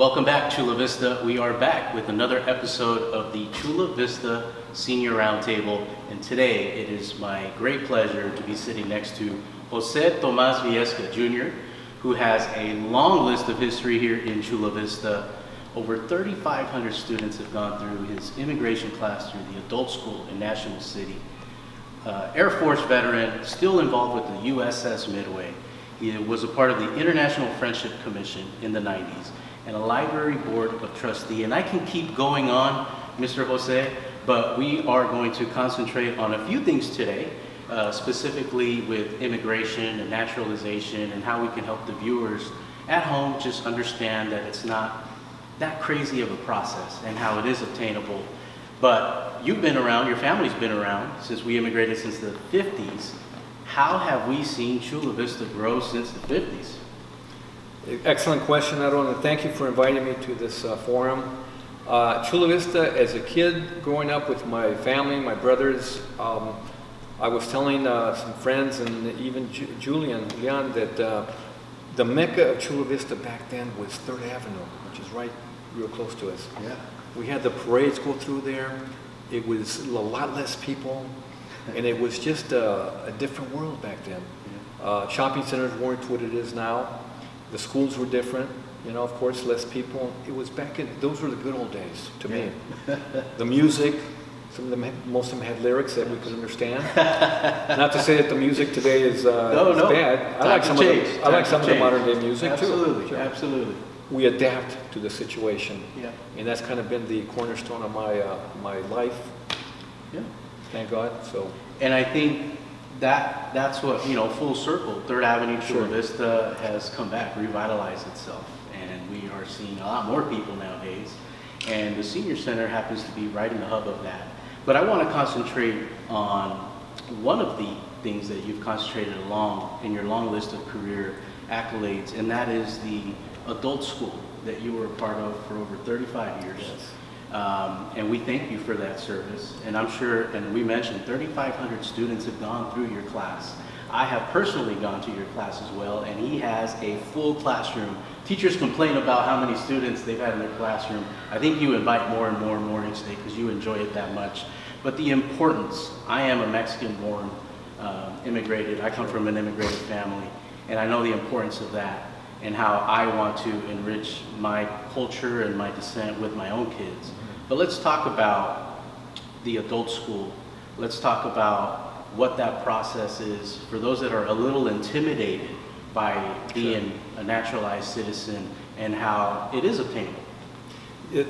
Welcome back, Chula Vista. We are back with another episode of the Chula Vista Senior Roundtable, and today it is my great pleasure to be sitting next to Jose Tomas Viesca Jr., who has a long list of history here in Chula Vista. Over 3,500 students have gone through his immigration class through the adult school in National City. Air Force veteran, still involved with the USS Midway. He was a part of the International Friendship Commission in the 90s and a library board of trustee. And I can keep going on, Mr. Jose, but we are going to concentrate on a few things today, specifically with immigration and naturalization and how we can help the viewers at home just understand that it's not that crazy of a process and how it is obtainable. But you've been around, your family's been around since we immigrated since the 50s. How have we seen Chula Vista grow since the 50s? Excellent question, Aaron, and thank you for inviting me to this forum. Chula Vista, as a kid growing up with my family, my brothers, I was telling some friends and even Julian that the mecca of Chula Vista back then was 3rd Avenue, which is right real close to us. Yeah. We had the parades go through there. It was a lot less people, and it was just a different world back then. Yeah. Shopping centers weren't what it is now. The schools were different, of course, less people. It was those were the good old days to me. The music, most of them had lyrics that we could understand. Not to say that the music today is bad. I like some of the modern day music absolutely, too. Absolutely. We adapt to the situation. Yeah. And that's kind of been the cornerstone of my life. Yeah. Thank God. And I think that's what, full circle, 3rd Avenue, Chula Vista has come back, revitalized itself. And we are seeing a lot more people nowadays. And the Senior Center happens to be right in the hub of that. But I want to concentrate on one of the things that you've concentrated along in your long list of career accolades, and that is the adult school that you were a part of for over 35 years. Yes. And we thank you for that service. And I'm sure, and we mentioned 3,500 students have gone through your class. I have personally gone to your class as well, and he has a full classroom. Teachers complain about how many students they've had in their classroom. I think you invite more and more and more each day because you enjoy it that much. But the importance, I am a Mexican-born immigrated. I come from an immigrated family, and I know the importance of that and how I want to enrich my culture and my descent with my own kids. But let's talk about the adult school. Let's talk about what that process is for those that are a little intimidated by being a naturalized citizen and how it is obtainable.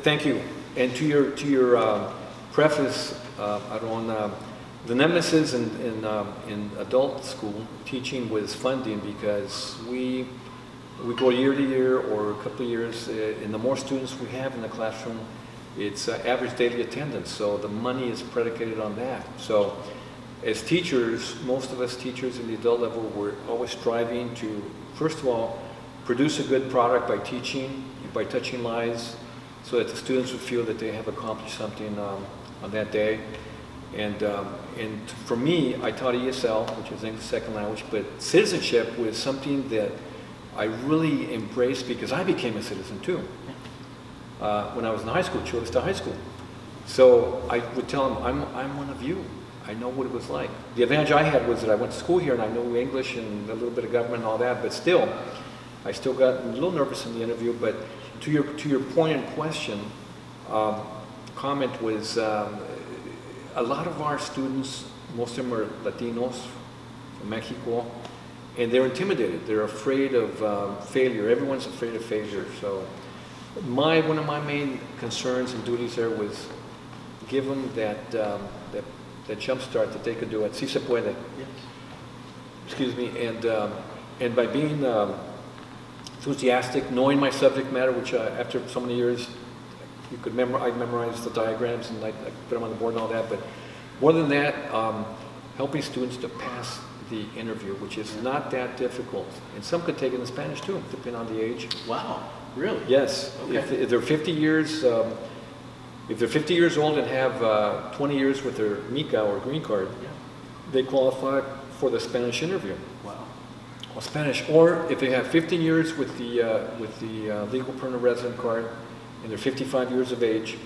Thank you. And to your preface, Aaron, the nemesis in adult school teaching was funding, because we go year to year or a couple of years, and the more students we have in the classroom, it's average daily attendance. So the money is predicated on that. So as teachers, most of us teachers in the adult level, we're always striving to, first of all, produce a good product by teaching, by touching lives, so that the students would feel that they have accomplished something on that day. And for me, I taught ESL, which is English second language, but citizenship was something that I really embraced because I became a citizen too. When I was in high school, Chula Vista High School. So I would tell them, I'm one of you. I know what it was like. The advantage I had was that I went to school here and I know English and a little bit of government and all that, but still, I still got a little nervous in the interview. But to your point and question, comment was, a lot of our students, most of them are Latinos from Mexico, and they're intimidated. They're afraid of failure. Everyone's afraid of failure. So one of my main concerns and duties there was give them that jump start that they could do it. Si se puede. Yes. Excuse me. And by being enthusiastic, knowing my subject matter, which after so many years, I memorized the diagrams and I put them on the board and all that. But more than that, helping students to pass the interview, which is not that difficult. And some could take it in Spanish too, depending on the age. Wow, really? Yes. Okay. If they're 50 years, if they're 50 years old and have 20 years with their MICA or green card, they qualify for the Spanish interview. Wow. or Spanish, or if they have 15 years with the legal permanent resident card, and they're 55 years of age,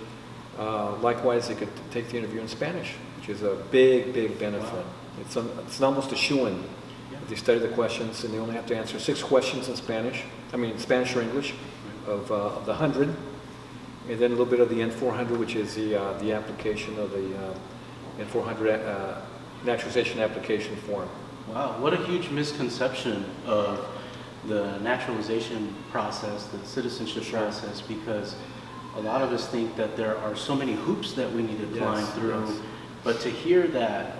likewise they could take the interview in Spanish, which is a big benefit. Wow. It's almost a shoo-in. They study the questions, and they only have to answer 6 questions in Spanish. I mean, Spanish or English, of the 100, and then a little bit of the N400, which is the application of the N400 naturalization application form. Wow, what a huge misconception of the naturalization process, the citizenship process, because a lot of us think that there are so many hoops that we need to climb through. Yes. But to hear that,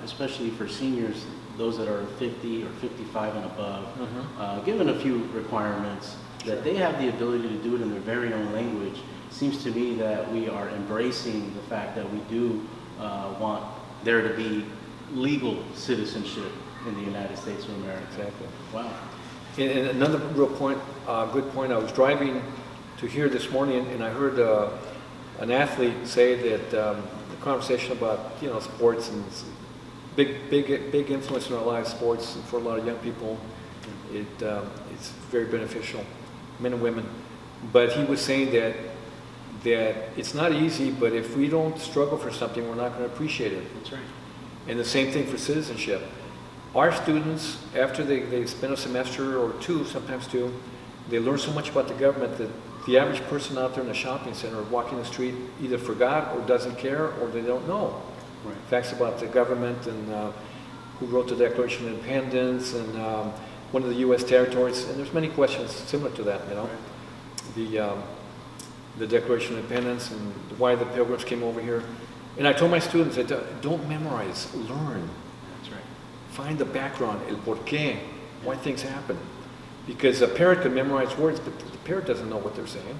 especially for seniors, those that are 50 or 55 and above, given a few requirements, that they have the ability to do it in their very own language, seems to me that we are embracing the fact that we do want there to be legal citizenship in the United States of America. Exactly. Wow. And another real point, good point, I was driving to here this morning, and I heard an athlete say that the conversation about, you know, sports and big influence in our lives, sports, and for a lot of young people, it's very beneficial, men and women. But he was saying that it's not easy, but if we don't struggle for something, we're not going to appreciate it. That's right. And the same thing for citizenship. Our students, after they spend a semester or 2, sometimes 2, they learn so much about the government that the average person out there in a shopping center or walking the street either forgot or doesn't care, or they don't know facts about the government and who wrote the Declaration of Independence and one of the U.S. territories. And there's many questions similar to that, you know. Right. The Declaration of Independence and why the Pilgrims came over here. And I told my students that don't memorize, learn. That's right. Find the background, el porqué, why things happen. Because a parrot can memorize words, but the parrot doesn't know what they're saying.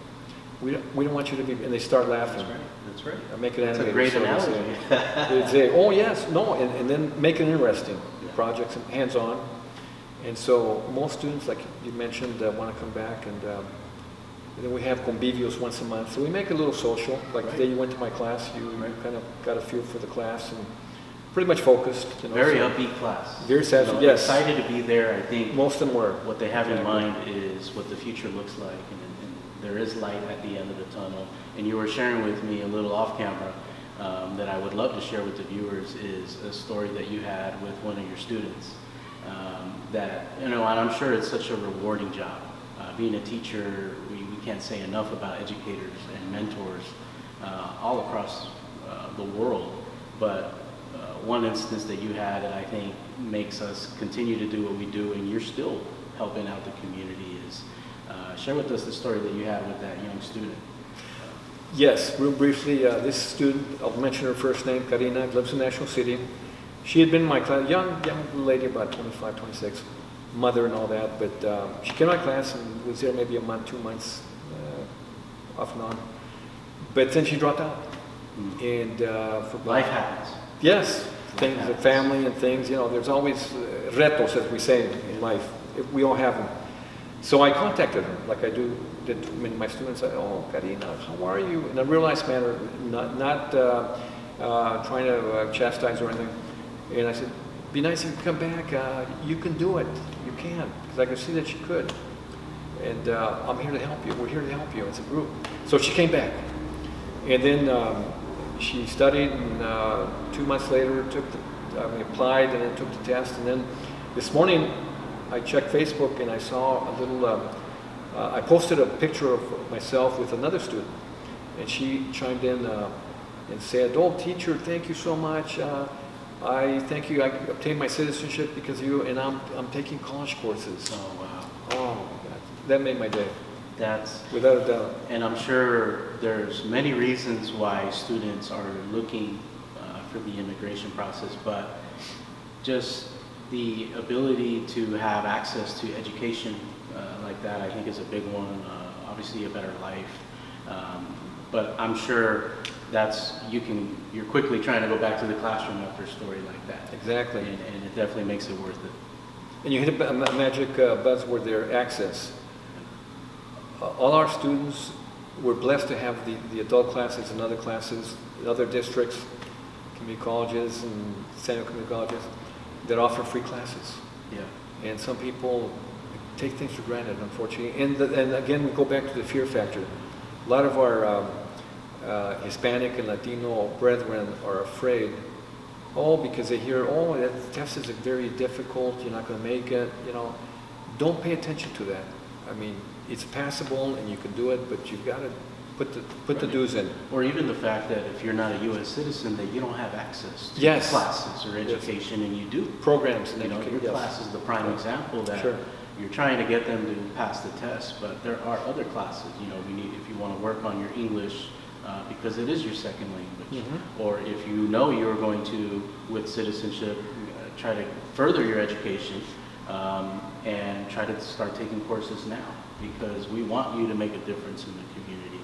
We don't want you to be, and they start laughing. That's right. That's right. I make it animated. That's a great analogy. They say, oh yes, no, and then make it interesting. Projects and hands-on. And so most students, like you mentioned, want to come back, and then we have convivios once a month. So we make it a little social. Like today you went to my class, you kind of got a feel for the class and pretty much focused. You know, very upbeat class. Very satisfied, yes. Excited to be there. I think most of them were. What they have in mind is what the future looks like, and there is light at the end of the tunnel. And you were sharing with me a little off camera that I would love to share with the viewers is a story that you had with one of your students. That, you know, and I'm sure it's such a rewarding job. Being a teacher, we can't say enough about educators and mentors all across the world. But one instance that you had that I think makes us continue to do what we do, and you're still helping out the community, is share with us the story that you had with that young student. Yes, real briefly, this student, I'll mention her first name, Karina, lives in National City. She had been in my class, young lady, about 25, 26, mother and all that, but she came to my class and was there maybe a month, 2 months, off and on. But then she dropped out. And for life happens. Yes, things, the family and things, you know, there's always retos, as we say in life. We all have them. So I contacted her, like I do with my students. I, oh, Karina, how are you? In a real nice manner, not trying to chastise or anything. And I said, be nice if you come back. You can do it. You can. Because I could see that she could. And I'm here to help you. We're here to help you as a group. So she came back. And then she studied, and 2 months later applied and then took the test. And then this morning I checked Facebook and I saw a little, I posted a picture of myself with another student. And she chimed in and said, oh, teacher, thank you so much. I thank you. I obtained my citizenship because of you, and I'm taking college courses. Oh, wow. Oh, my God. That made my day. That's without a doubt. And I'm sure there's many reasons why students are looking for the immigration process, but just the ability to have access to education like that, I think, is a big one. Obviously, a better life. But I'm sure you're quickly trying to go back to the classroom after a story like that. Exactly. And it definitely makes it worth it. And you hit a magic buzzword there, access. All our students were blessed to have the adult classes and other classes in other districts, community colleges and San Diego community colleges that offer free classes. Yeah. And some people take things for granted, unfortunately. And again, we go back to the fear factor. A lot of our Hispanic and Latino brethren are afraid, because they hear, that test is very difficult, you're not going to make it, Don't pay attention to that. I mean, it's passable and you can do it, but you've got to put the dues in. Or even the fact that if you're not a U.S. citizen, that you don't have access to Yes. classes or education, and you do. Programs and Your education. class is the prime example that Sure. you're trying to get them to pass the test, but there are other classes. We need, if you want to work on your English, because it is your second language, or if you're going to, with citizenship, try to further your education, and try to start taking courses now, because we want you to make a difference in the community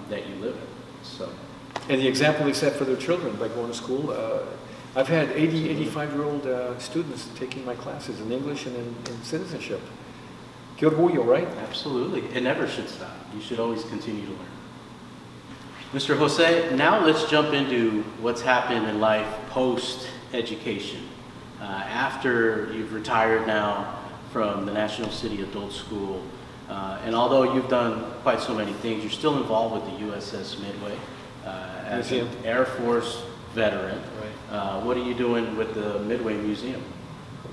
that you live in. So, And the example they set for their children by going to school. I've had 85-year-old students taking my classes in English and in citizenship. Qué orgullo, right? absolutely, it never should stop. You should always continue to learn. Mr. Jose, now let's jump into what's happened in life post-education. After you've retired now from the National City Adult School, and although you've done quite so many things, you're still involved with the USS Midway as an Museum. Air Force veteran. Right. What are you doing with the Midway Museum?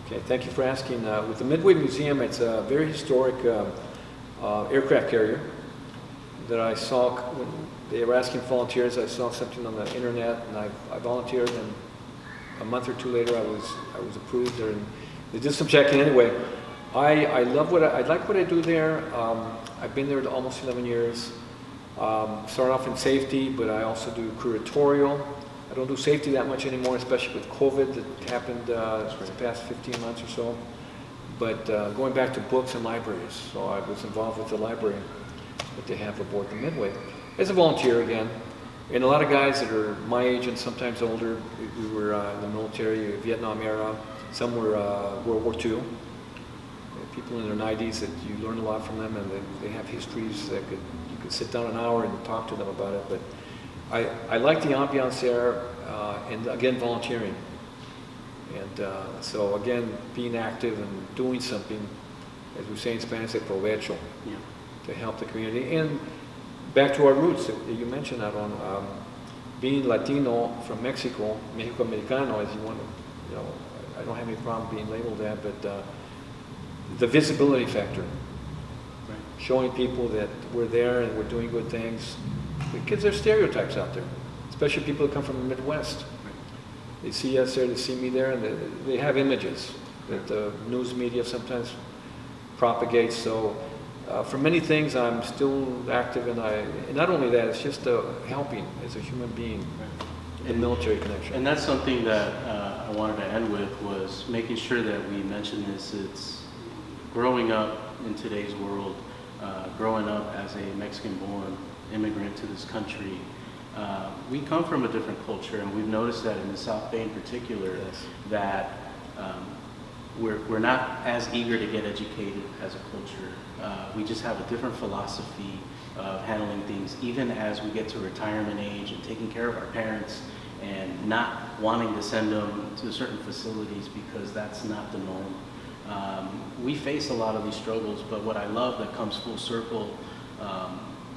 Okay, thank you for asking. With the Midway Museum, it's a very historic aircraft carrier that I saw when they were asking volunteers. I saw something on the internet, and I volunteered, and a month or two later, I was approved, and they did some checking anyway. I love I like what I do there. I've been there almost 11 years. Started off in safety, but I also do curatorial. I don't do safety that much anymore, especially with COVID that happened the past 15 months or so. But going back to books and libraries, so I was involved with the library that they have aboard the Midway as a volunteer again. And a lot of guys that are my age and sometimes older, we were in the military, Vietnam era, some were World War II. People in their 90s that you learn a lot from them, and they have histories that you could sit down an hour and talk to them about it. But I like the ambiance there, and again, volunteering. And so again, being active and doing something, as we say in Spanish, de provecho, to help the community. And back to our roots that you mentioned, Aaron, being Latino from Mexico, Mexico-Americano, as you want to, I don't have any problem being labeled that, but the visibility factor, Right. showing people that we're there and we're doing good things, because there's stereotypes out there, especially people that come from the Midwest. Right. They see us there, they see me there, and they have images that the news media sometimes propagates. So for many things, I'm still active, and not only that, it's just helping as a human being, Right. the military connection. And that's something that I wanted to end with, was making sure that we mention this. It's growing up in today's world, growing up as a Mexican-born immigrant to this country. We come from a different culture, and we've noticed that in the South Bay in particular, Yes. that we're not as eager to get educated as a culture. We just have a different philosophy of handling things, even as we get to retirement age and taking care of our parents and not wanting to send them to certain facilities because that's not the norm. We face a lot of these struggles, but what I love that comes full circle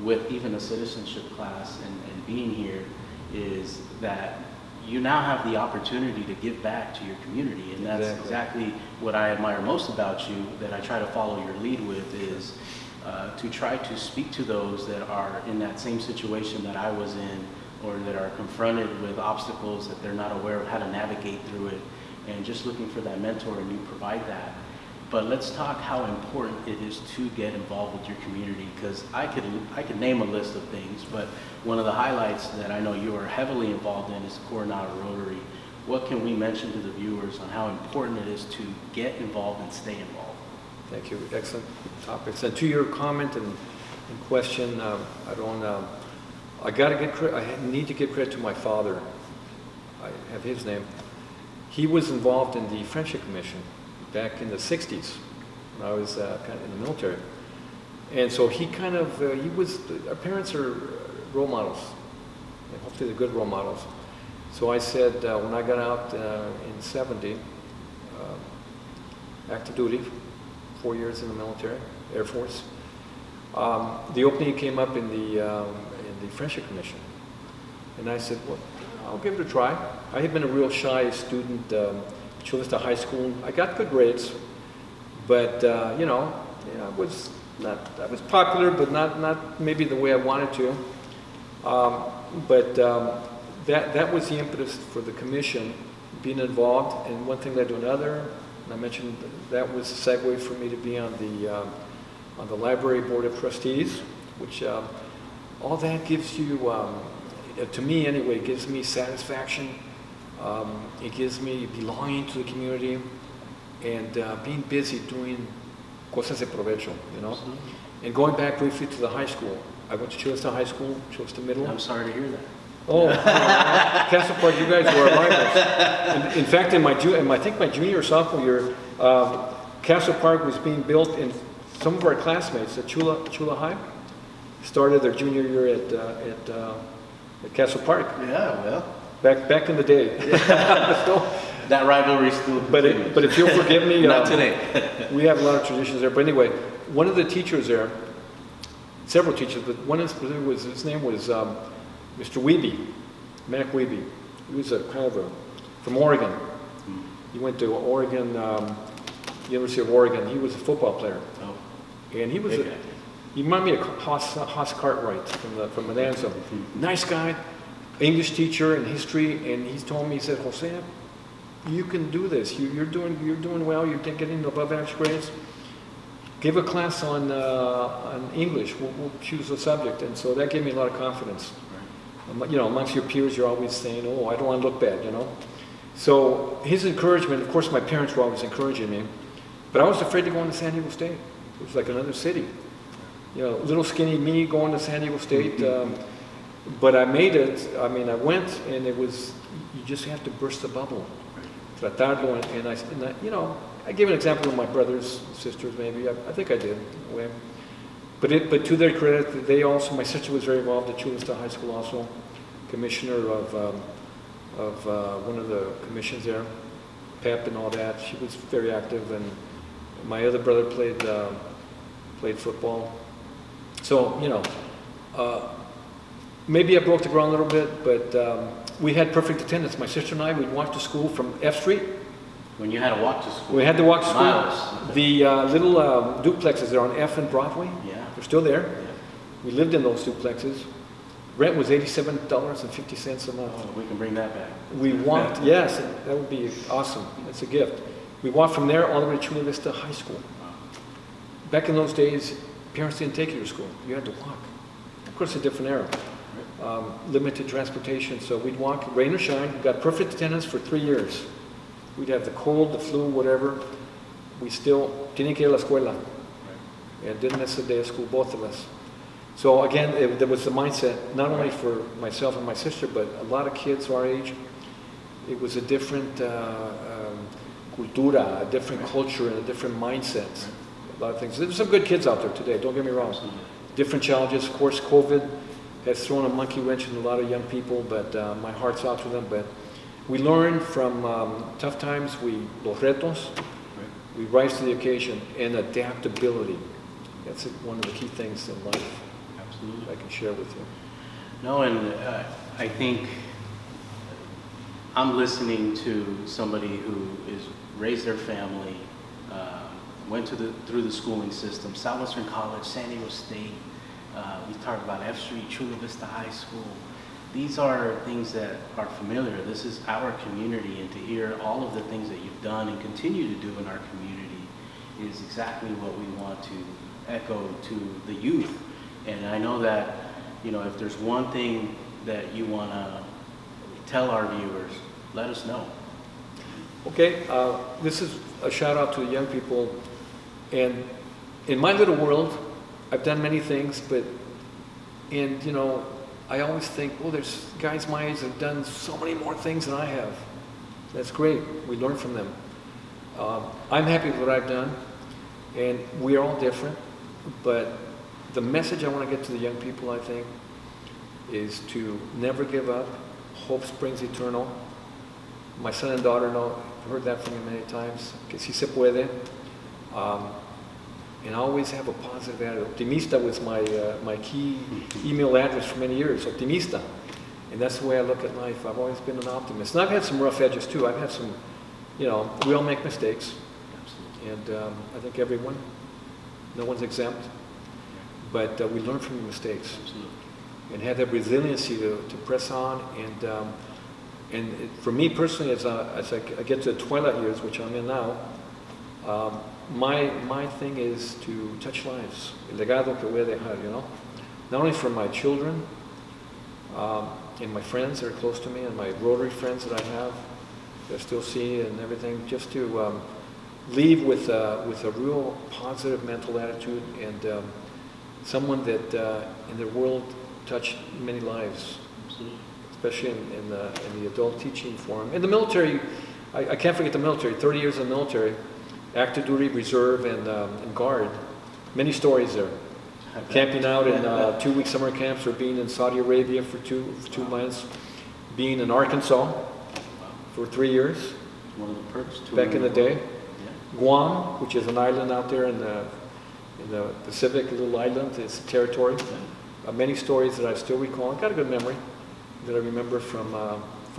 with even a citizenship class and being here is that you now have the opportunity to give back to your community, and that's exactly what I admire most about you, that I try to follow your lead with, is to try to speak to those that are in that same situation that I was in, or that are confronted with obstacles that they're not aware of how to navigate through it, and just looking for that mentor, and you provide that. But let's talk how important it is to get involved with your community, because I could name a list of things, but one of the highlights that I know you are heavily involved in is Coronado Rotary. What can we mention to the viewers on how important it is to get involved and stay involved? Thank you. Excellent topics. And to your comment and question, I need to give credit to my father. I have his name. He was involved in the Friendship Commission back in the 60s when I was kind of in the military. And so our parents are role models, and hopefully they're good role models. So I said, when I got out in 70, active duty, 4 years in the military, Air Force. The opening came up in the Friendship Commission. And I said, well, I'll give it a try. I had been a real shy student, Chula Vista High School. I got good grades, but you know, I was popular, but not maybe the way I wanted to. That was the impetus for the commission being involved, and one thing led to another. And I mentioned that was a segue for me to be on the library board of trustees, which all that gives you, to me anyway, gives me satisfaction. It gives me belonging to the community, and being busy doing cosas de provecho, you know. And going back briefly to the high school, I went to Chula Vista High School, Chula Vista Middle. I'm sorry to hear that. Oh, Castle Park, you guys were rivals. In fact, I think my junior or sophomore year, Castle Park was being built, and some of our classmates at Chula High started their junior year at Castle Park. Yeah, well. Back in the day. So, that rivalry still continues. But if you'll forgive me, Not today. we have a lot of traditions there. But anyway, one of the teachers there, several teachers, but one in particular was, his name was Mr. Wiebe, Mac Wiebe. He was from Oregon. He went to Oregon, University of Oregon. He was a football player. Oh. And he was he reminded me of Haas Cartwright from Madanza. Nice guy, English teacher and history, and he told me, he said, Jose, you can do this. You're doing well. You're getting above average grades. Give a class on English. We'll choose a subject, and so that gave me a lot of confidence. Right. You know, amongst your peers, you're always saying, "Oh, I don't want to look bad," you know. So his encouragement. Of course, my parents were always encouraging me, but I was afraid to go into San Diego State. It was like another city. You know, little skinny me going to San Diego State. But I made it. I mean, I went, and it was. You just have to burst the bubble. Tratarlo, and I, you know, I gave an example of my brothers, sisters, maybe. I think I did. Anyway. But to their credit, they also. My sister was very involved at Chula Vista High School, also commissioner of one of the commissions there, PEP and all that. She was very active, and my other brother played football. So you know, maybe I broke the ground a little bit, but we had perfect attendance. My sister and I, we'd walk to school from F Street. When you had to walk to school. We had to walk to school. Miles. The little duplexes there on F and Broadway. Yeah. They're still there. Yeah. We lived in those duplexes. Rent was $87.50 a month. Oh, we can bring that back. We walked, yes, that would be awesome. That's a gift. We walked from there all the way to Chula Vista High School. Back in those days, parents didn't take you to school. You had to walk. Of course, a different era. Limited transportation, so we'd walk, rain or shine. We got perfect attendance for 3 years. We'd have the cold, the flu, whatever. We still tienen que ir a la escuela. And didn't miss a day of school, both of us. So again, there was the mindset, not only for myself and my sister, but a lot of kids our age. It was a different cultura, a different culture, and a different mindset. A lot of things. There's some good kids out there today, don't get me wrong. Different challenges. Of course, COVID has thrown a monkey wrench in a lot of young people, but my heart's out to them. But we learn from tough times, los retos, we rise to the occasion, and adaptability. That's one of the key things in life. Absolutely. I can share with you. No, and I think I'm listening to somebody who is raised their family, went through the schooling system, Southwestern College, San Diego State. We talked about F Street, Chula Vista High School. These are things that are familiar. This is our community, and to hear all of the things that you've done and continue to do in our community is exactly what we want to echo to the youth. And I know that, you know, if there's one thing that you want to tell our viewers, let us know. Okay, this is a shout out to the young people. And in my little world, I've done many things, and you know, I always think, well, there's guys my age that have done so many more things than I have. That's great. We learn from them. I'm happy with what I've done, and we are all different, but the message I want to get to the young people, I think, is to never give up. Hope springs eternal. My son and daughter know, I've heard that from me many times, que si se puede. And I always have a positive attitude. Optimista was my key email address for many years, Optimista. And that's the way I look at life. I've always been an optimist. And I've had some rough edges too. I've had some, we all make mistakes. Absolutely. And I think everyone, no one's exempt. But we learn from the mistakes. Absolutely. And have that resiliency to press on. For me personally, as I get to the twilight years, which I'm in now, my thing is to touch lives. El legado que voy a dejar, Not only for my children, and my friends that are close to me, and my Rotary friends that I have, that I still see and everything, just to leave with a real positive mental attitude and someone that in their world touched many lives. Absolutely. Especially in the adult teaching forum. In the military, I can't forget the military, 30 years in the military, active duty, reserve, and guard. Many stories there. Camping out in 2-week summer camps, or being in Saudi Arabia for two months, being in Arkansas for 3 years, One of the perks. back in the day. Yeah. Guam, which is an island out there in the Pacific, a little island, it's a territory. Many stories that I still recall. I got a good memory that I remember from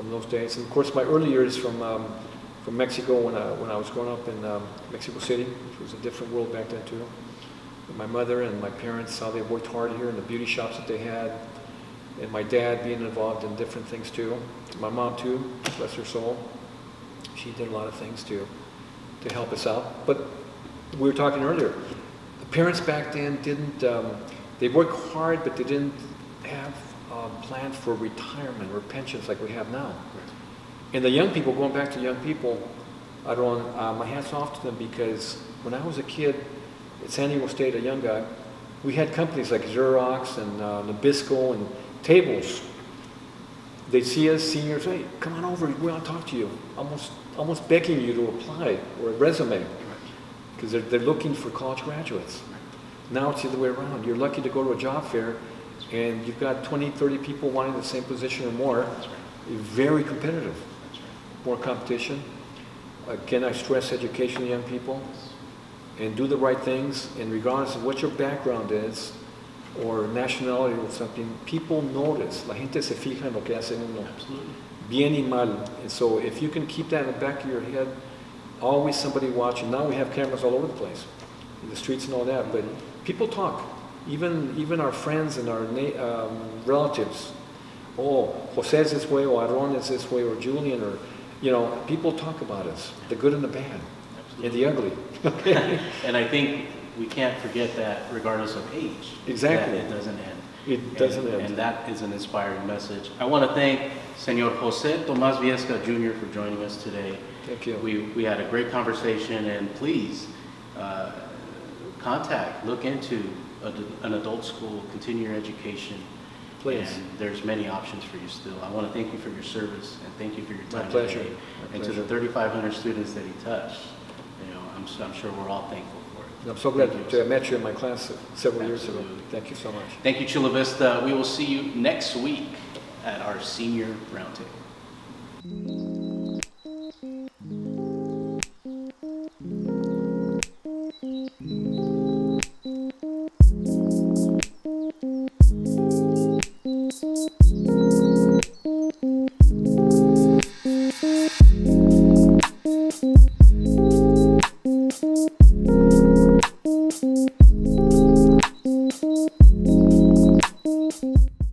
those days. And of course, my early years from Mexico when I was growing up in Mexico City, which was a different world back then too. And my mother and my parents, how they worked hard here in the beauty shops that they had, and my dad being involved in different things too. My mom too, bless her soul. She did a lot of things to help us out. But we were talking earlier. The parents back then didn't. They worked hard, but they didn't have plans for retirement or pensions like we have now. And the young people, going back to young people, I don't. My hats off to them, because when I was a kid at San Diego State, a young guy, we had companies like Xerox and Nabisco and tables. They'd see us seniors, hey, come on over, we want to talk to you. Almost begging you to apply or a resume, because they're looking for college graduates. Now it's the other way around. You're lucky to go to a job fair and you've got 20, 30 people wanting the same position or more. Very competitive. More competition. Again, I stress education to young people, and do the right things, and regardless of what your background is or nationality or something, people notice. La gente se fija en lo que hace uno. Absolutely. Bien y mal. And so if you can keep that in the back of your head, always somebody watching. Now we have cameras all over the place, in the streets and all that, but people talk. Even our friends and our relatives. Oh, Jose is this way, or Aron is this way, or Julian, or, people talk about us, the good and the bad, and the ugly. And I think we can't forget that regardless of age. Exactly. That it doesn't end. It doesn't end. And that is an inspiring message. I want to thank Senor Jose Tomas Viesca Jr. for joining us today. Thank you. We had a great conversation, and please look into an adult school, continue your education. Please. And there's many options for you still. I want to thank you for your service, and thank you for your time My pleasure. today. My And pleasure. to the 3,500 students that he touched, I'm sure we're all thankful for it. I'm so glad Thank to you. have met you in my class several years ago. Absolutely. Thank you so much. Thank you, Chula Vista. We will see you next week at our senior roundtable.